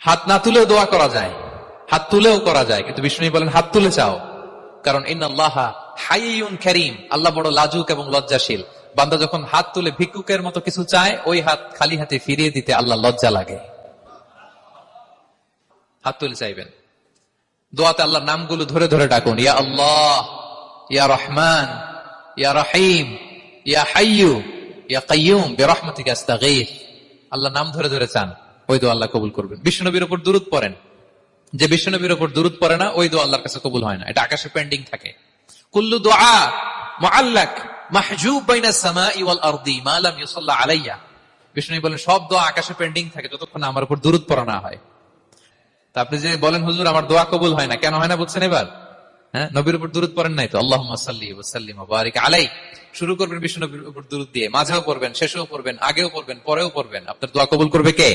হাত না তুলেও দোয়া করা যায়, হাত তুলেও করা যায়, কিন্তু বিষ্ণু বলেন হাত তুলে চাও, কারণ ইন্নাল্লাহা হাইয়ুন কারীম, আল্লাহ বড় লাজুক এবং লজ্জাশীল। বান্দা যখন হাত তুলে ভিক্ষুকের মতো কিছু চায়, ওই হাত খালি হাতে ফিরিয়ে দিতে আল্লাহ লজ্জা লাগে। হাত তুলে চাইবেন। দোয়াতে আল্লাহর নামগুলো ধরে ধরে ডাকুন, ইয়া আল্লাহ, ইয়া রহমান, ইয়া রহিম, ইয়া হাইয়ু, ইয়া কাইয়ুম বিরহমাতিকা আস্তাগীথ। আল্লাহ নাম ধরে ধরে চান, ওই দোয়া আল্লাহ কবুল করবেন। বিশ্বনবীর উপর দুরূদ পড়েন, যে বিশ্বনবীর উপর দুরূদ পড়ে না, ওই দোয়া আল্লাহর কাছে কবুল হয় না, এটা আকাশে পেন্ডিং থাকে। কুল্লু দুআ মুআল্লাক মাহজুব বাইনা সামাই ওয়াল আরদি মা লাম ইউসাল্লা আলাইয়া। বিষ্ণু বলেন সব দোয়া আকাশে পেন্ডিং থাকে যতক্ষণ আমার উপর দুরূদ পড়া না হয়। তা আপনি যে বলেন হুজুর আমার দোয়া কবুল হয় না, কেন হয় না বুঝছেন এবার? হ্যাঁ, নবীর উপর দুরূদ পড়েন নাই তো। আল্লাহুম্মা সাল্লি ওয়া সাল্লিম ওয়া বারিক আলাইহি। শুরু করবেন বিষ্ণু নবীর উপর দুরূদ দিয়ে, মাঝেও পড়বেন, শেষেও পড়বেন, আগেও পড়বেন, পরেও পড়বেন। আপনার দোয়া কবুল করবে কে?